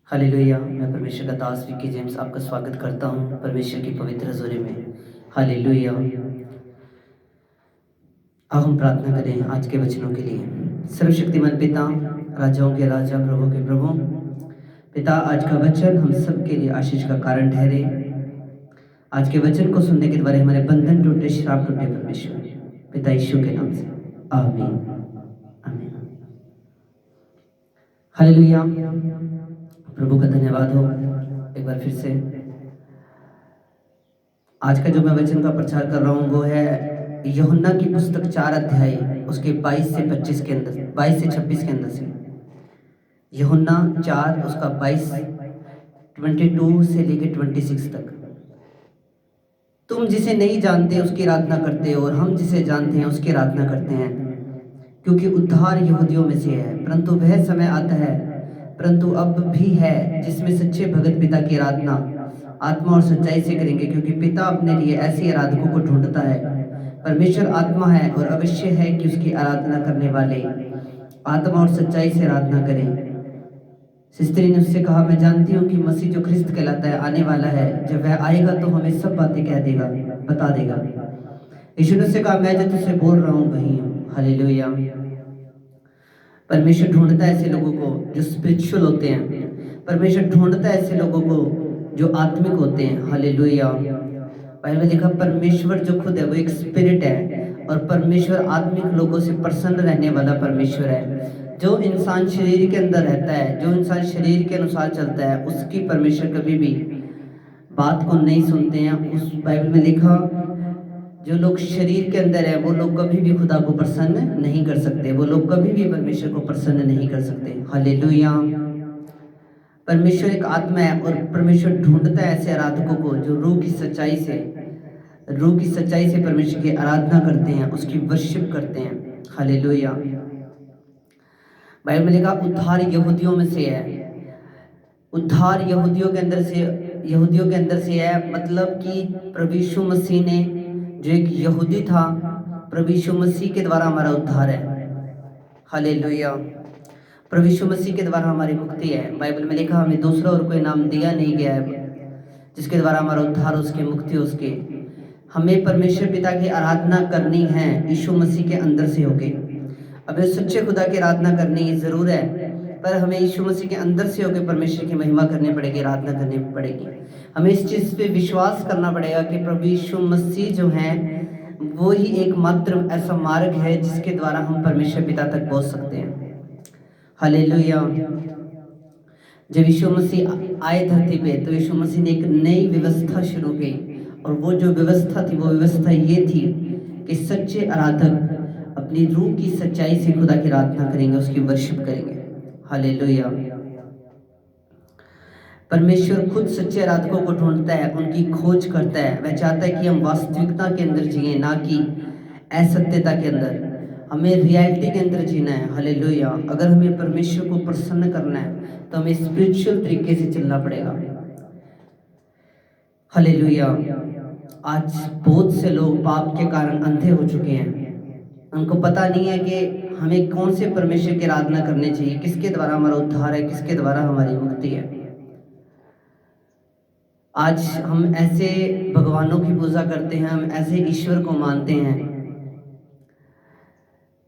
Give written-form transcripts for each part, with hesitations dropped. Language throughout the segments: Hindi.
हालेलुया। मैं परमेश्वर का दास विक्की जेम्स आपका स्वागत करता हूँ परमेश्वर की पवित्र हज़ूरी में। हालेलुया। अब हम प्रार्थना करें आज के वचनों के लिए। सर्वशक्तिमान पिता, राजाओं के राजा, प्रभु के प्रभु, पिता आज का वचन हम सबके लिए आशीष का कारण ठहरे। आज के वचन को सुनने के द्वारा हमारे बंधन टूटे, श्राप टूटे परमेश्वर, पिता यीशु के नाम से आमीन आमीन। हालेलुया। प्रभु का धन्यवाद हो। एक बार फिर से आज का जो मैं वचन का प्रचार कर रहा हूँ वो है यूहन्ना की पुस्तक 4 अध्याय उसके 22 से 25 के अंदर, 22 से 26 के अंदर से। यूहन्ना 4 उसका 22 से लेके 26 तक। तुम जिसे नहीं जानते उसकी आराधना करते हो और हम जिसे जानते हैं उसकी आराधना करते हैं, क्योंकि उद्धार यहूदियों में से है। परंतु वह समय आता है, परंतु अब भी है, जिसमें सच्चे भगत पिता की आराधना आत्मा और सच्चाई से करेंगे, क्योंकि पिता अपने लिए ऐसे आराधकों को ढूंढता है। परमेश्वर आत्मा है और अवश्य है कि उसकी आराधना करने वाले आत्मा और सच्चाई से आराधना करें। सिस्त्री ने उससे कहा, मैं जानती हूँ कि मसीह जो ख्रिस्त कहलाता है आने वाला है। जब वह आएगा तो हमें सब बातें कह देगा, बता देगा। यीशु ने उससे कहा, मैं जो तुझसे बोल रहा हूँ वही हूँ। हालेलुया। परमेश्वर ढूंढता है ऐसे लोगों को जो स्पिरिचुअल होते हैं। परमेश्वर ढूंढता है ऐसे लोगों को जो आत्मिक होते हैं। हालेलुया। बाइबल में लिखा, परमेश्वर जो खुद है वो एक स्पिरिट है और परमेश्वर आत्मिक लोगों से प्रसन्न रहने वाला परमेश्वर है। जो इंसान शरीर के अंदर रहता है, जो इंसान शरीर के अनुसार चलता है, उसकी परमेश्वर कभी भी बात को नहीं सुनते हैं। उस बाइबल में लिखा, जो लोग शरीर के अंदर है वो लोग कभी भी खुदा को प्रसन्न नहीं कर सकते, वो लोग कभी भी परमेश्वर को प्रसन्न नहीं कर सकते। हालेलुया। परमेश्वर एक आत्मा है और परमेश्वर ढूंढता है ऐसे आराधकों को जो रूह की सच्चाई से परमेश्वर की आराधना करते हैं, उसकी वर्शिप करते हैं। हालेलुया। बाइबल में लिखा, उद्धार यहूदियों में से है। उद्धार यहूदियों के अंदर से है, मतलब कि प्रभु यीशु मसीह ने, जो एक यहूदी था, प्रभु यीशु मसीह के द्वारा हमारा उद्धार है। हालेलुया। प्रभु यीशु मसीह के द्वारा हमारी मुक्ति है। बाइबल में लिखा, हमें दूसरा और कोई नाम दिया नहीं गया है जिसके द्वारा हमारा उद्धार, उसकी मुक्ति उसके। हमें परमेश्वर पिता की आराधना करनी है यीशु मसीह के अंदर से होके। हमें सच्चे खुदा की आराधना करनी जरूर है, पर हमें यीशु मसीह के अंदर से होकर परमेश्वर की महिमा करनी पड़ेगी, आराधना करनी पड़ेगी। हमें इस चीज़ पे विश्वास करना पड़ेगा कि प्रभु यीशु मसीह जो हैं वो ही एकमात्र ऐसा मार्ग है जिसके द्वारा हम परमेश्वर पिता तक पहुंच सकते हैं। हालेलुया। जब यीशु मसीह आए धरती पे तो यीशु मसीह ने एक नई व्यवस्था शुरू की, और वो जो व्यवस्था थी वो व्यवस्था ये थी कि सच्चे आराधक अपनी रूह की सच्चाई से खुदा की आराधना करेंगे, उसकी वर्शिप करेंगे। हालेलुया। परमेश्वर खुद सच्चे आराधकों को ढूंढता है, उनकी खोज करता है। वह चाहता है कि हम वास्तविकता के अंदर जिए, ना कि असत्यता के अंदर। हमें रियलिटी के अंदर जीना है। हालेलुया। अगर हमें परमेश्वर को प्रसन्न करना है तो हमें स्पिरिचुअल तरीके से चलना पड़ेगा। हालेलुया। आज बहुत से लोग पाप के कारण अंधे हो चुके हैं। उनको पता नहीं है कि हमें कौन से परमेश्वर की आराधना करनी चाहिए, किसके द्वारा हमारा उद्धार है, किसके द्वारा हमारी मुक्ति है। आज हम ऐसे भगवानों की पूजा करते हैं, हम ऐसे ईश्वर को मानते हैं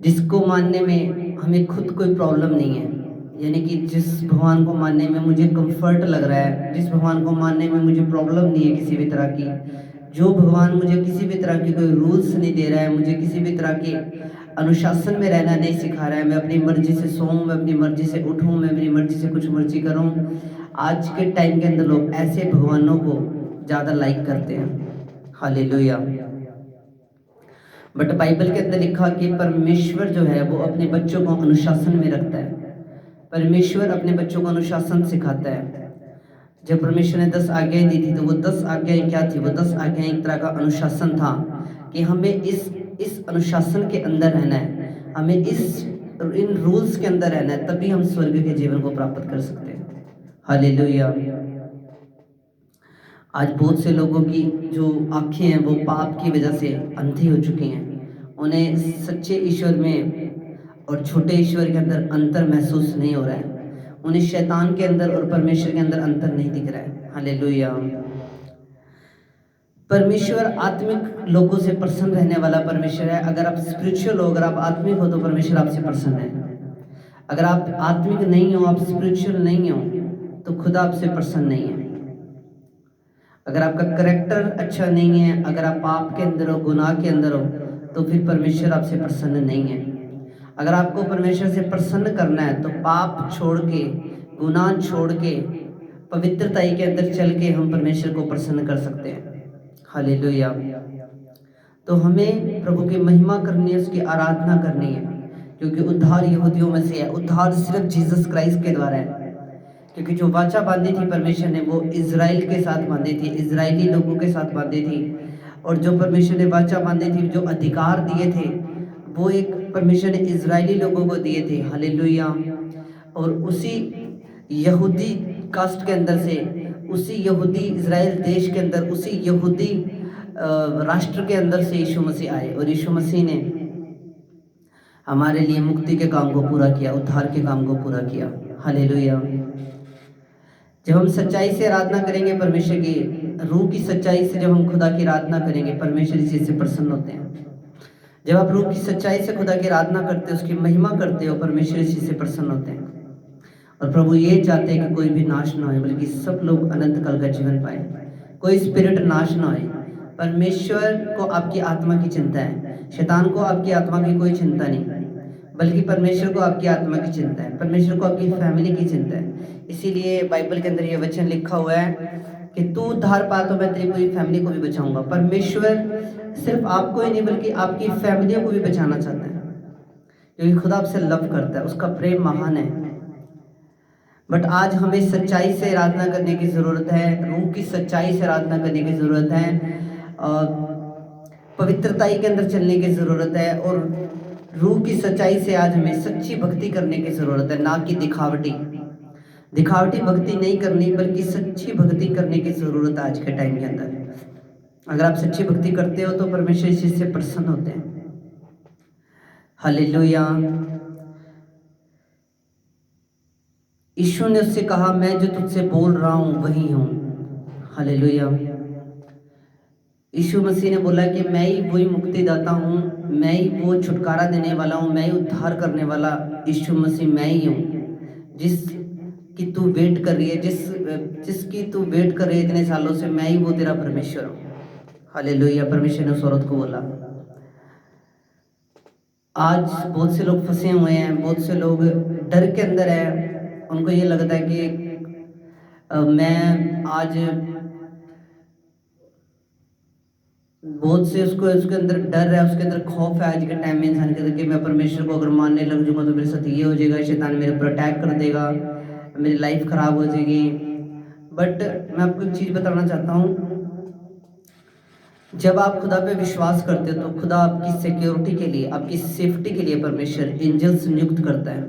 जिसको मानने में हमें खुद कोई प्रॉब्लम नहीं है। यानी कि जिस भगवान को मानने में मुझे कंफर्ट लग रहा है, जिस भगवान को मानने में मुझे प्रॉब्लम नहीं है किसी भी तरह की, जो भगवान मुझे किसी भी तरह की कोई रूल्स नहीं दे रहा है, मुझे किसी भी तरह के अनुशासन में रहना नहीं सिखा रहा है, मैं अपनी मर्जी से सोऊं, मैं अपनी मर्जी से उठूं, मैं अपनी मर्जी से कुछ मर्जी करूं। आज के टाइम के अंदर लोग ऐसे भगवानों को ज़्यादा लाइक करते हैं। हालेलुया। बट बाइबल के अंदर लिखा कि परमेश्वर जो है वो अपने बच्चों को अनुशासन में रखता है। परमेश्वर अपने बच्चों को अनुशासन सिखाता है। जब परमेश्वर ने 10 आज्ञाएं दी थी तो वो 10 आज्ञाएं क्या थी? वो 10 आज्ञाएं एक तरह का अनुशासन था कि हमें इस अनुशासन के अंदर रहना है, हमें इन रूल्स के अंदर रहना है, तभी हम स्वर्ग के जीवन को प्राप्त कर सकते हैं। हालेलुया। आज बहुत से लोगों की जो आंखें हैं वो पाप की वजह से अंधी हो चुकी हैं। उन्हें सच्चे ईश्वर में और छोटे ईश्वर के अंदर अंतर महसूस नहीं हो रहा है। उन्हें शैतान के अंदर और परमेश्वर के अंदर अंतर नहीं दिख रहा है। हालेलुया। परमेश्वर आत्मिक लोगों से प्रसन्न रहने वाला परमेश्वर है। अगर आप स्पिरिचुअल हो, अगर आप आत्मिक हो, तो परमेश्वर आपसे प्रसन्न है। अगर आप आत्मिक नहीं हो, आप स्पिरिचुअल नहीं हो, तो खुदा आपसे प्रसन्न नहीं है। अगर आपका करैक्टर अच्छा नहीं है, अगर आप पाप के अंदर हो, गुनाह के अंदर हो, तो फिर परमेश्वर आपसे प्रसन्न नहीं है। अगर आपको परमेश्वर से प्रसन्न करना है, तो पाप छोड़ के, गुनाह छोड़ के, पवित्रताई के अंदर चल के हम परमेश्वर को प्रसन्न कर सकते हैं। हालेलुया। तो हमें प्रभु की महिमा करनी है, उसकी आराधना करनी है, क्योंकि उद्धार यहूदियों में से है। उद्धार सिर्फ जीसस क्राइस्ट के द्वारा है, क्योंकि जो वाचा बांधी थी परमेश्वर ने, वो इजराइल के साथ बांधी थी, इजरायली लोगों के साथ बांधी थी। और जो परमेश्वर ने वाचा बांधी थी, जो अधिकार दिए थे, वो एक परमेश्वर ने इजरायली लोगों को दिए थे। हालेलुया। और उसी यहूदी कास्ट के अंदर से, उसी यहूदी इजराइल देश के अंदर, उसी यहूदी राष्ट्र के अंदर से यीशु मसीह आए, और यीशु मसीह ने हमारे लिए मुक्ति के काम को पूरा किया, उद्धार के काम को पूरा किया। हालेलुया। जब हम सच्चाई से आराधना करेंगे, परमेश्वर की रूह की सच्चाई से जब हम खुदा की आराधना करेंगे, परमेश्वर इसी से प्रसन्न होते हैं। जब आप रूह की सच्चाई से खुदा की आराधना करते हो, उसकी महिमा करते हो, परमेश्वर इसी से प्रसन्न होते हैं। और प्रभु ये चाहते हैं कि कोई भी नाश ना हो, बल्कि सब लोग अनंत काल का जीवन पाए, कोई स्पिरिट नाश ना हो। परमेश्वर को आपकी आत्मा की चिंता है, शैतान को आपकी आत्मा की कोई चिंता नहीं, बल्कि परमेश्वर को आपकी आत्मा की चिंता है, परमेश्वर को आपकी फैमिली की चिंता है। इसीलिए बाइबल के अंदर ये वचन लिखा हुआ है कि तू उद्धार पा तो मैं तेरी पूरी फैमिली को भी बचाऊंगा। परमेश्वर सिर्फ आपको ही नहीं, बल्कि आपकी फैमिलियों को भी बचाना चाहता है, क्योंकि खुदा आपसे लव करता है, उसका प्रेम महान है। बट आज हमें सच्चाई से आराधना करने की ज़रूरत है, रूह की सच्चाई से आराधना करने की ज़रूरत है, पवित्रताई के अंदर चलने की ज़रूरत है, और रूह की सच्चाई से आज हमें सच्ची भक्ति करने की ज़रूरत है, ना कि दिखावटी भक्ति नहीं करनी, बल्कि सच्ची भक्ति करने की ज़रूरत है आज के टाइम के अंदर। अगर आप सच्ची भक्ति करते हो, तो परमेश्वर इस चीज़ से प्रसन्न होते हैं। हालेलुया। यीशु ने उससे कहा, मैं जो तुझसे बोल रहा हूँ वही हूँ। हालेलुया। यीशु मसीह ने बोला कि मैं ही वही मुक्तिदाता हूँ, मैं ही वो छुटकारा देने वाला हूँ, मैं ही उद्धार करने वाला यीशु मसीह मैं ही हूँ, जिसकी तू वेट कर रही है, जिसकी तू वेट कर रही है इतने सालों से, मैं ही वो तेरा परमेश्वर हूँ। हालेलुया। परमेश्वर ने उस औरत को बोला। आज बहुत से लोग फंसे हुए हैं, बहुत से लोग डर के अंदर हैं, उनको ये लगता है कि मैं आज, बहुत से उसके अंदर डर है, उसके अंदर खौफ है आज के टाइम में इंसान के अंदर कि मैं परमेश्वर को अगर मानने लग जाऊंगा तो मेरे साथ ये हो जाएगा, शैतान मेरे ऊपर अटैक कर देगा, मेरी लाइफ खराब हो जाएगी। बट मैं आपको एक चीज़ बताना चाहता हूँ, जब आप खुदा पे विश्वास करते हो, तो खुदा आपकी सिक्योरिटी के लिए, आपकी सेफ्टी के लिए परमेश्वर एंजल्स नियुक्त करता है।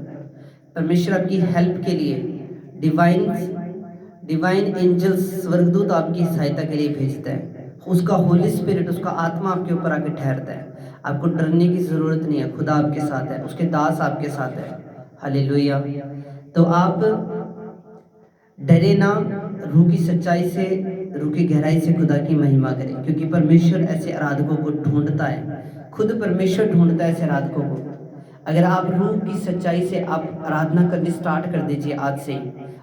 परमेश्वर आपकी हेल्प के लिए डिवाइन एंजल्स, स्वर्गदूत आपकी सहायता के लिए भेजता है। उसका होली स्पिरिट, उसका आत्मा आपके ऊपर आके ठहरता है। आपको डरने की ज़रूरत नहीं है, खुदा आपके साथ है, उसके दास आपके साथ है। हालेलुया। तो आप डरे ना, रूह की सच्चाई से, रूह की गहराई से खुदा की महिमा करें, क्योंकि परमेश्वर ऐसे आराधकों को ढूंढता है, खुद परमेश्वर ढूंढता है ऐसे आराधकों को। अगर आप रूह की सच्चाई से आप आराधना करनी स्टार्ट कर दीजिए आज से,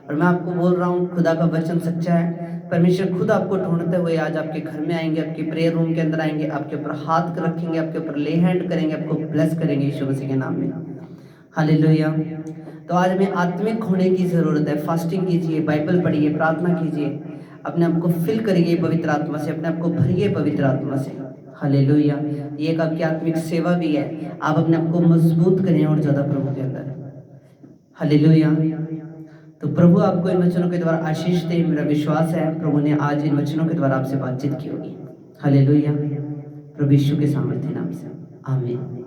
और मैं आपको बोल रहा हूँ खुदा का वचन सच्चा है, परमेश्वर खुद आपको ढूंढते हुए आज आपके घर में आएंगे, आपके प्रेयर रूम के अंदर आएंगे, आपके ऊपर हाथ रखेंगे, आपके ऊपर ले हैंड करेंगे, आपको ब्लेस करेंगे यीशु मसीह के नाम में। हालेलुया। तो आज हमें आत्मिक होने की ज़रूरत है। फास्टिंग कीजिए, बाइबल पढ़िए, प्रार्थना कीजिए, अपने आप को फिल करिए पवित्र आत्मा से, अपने आप को भरिए पवित्र आत्मा से। हालेलुया। ये एक आपकी आत्मिक सेवा भी है, आप अपने आप को मजबूत करें और ज़्यादा प्रभु के अंदर। हालेलुया। तो प्रभु आपको इन वचनों के द्वारा आशीष दे। मेरा विश्वास है प्रभु ने आज इन वचनों के द्वारा आपसे बातचीत की होगी। हालेलुया। प्रभु यीशु के सामर्थ्य नाम से आमीन।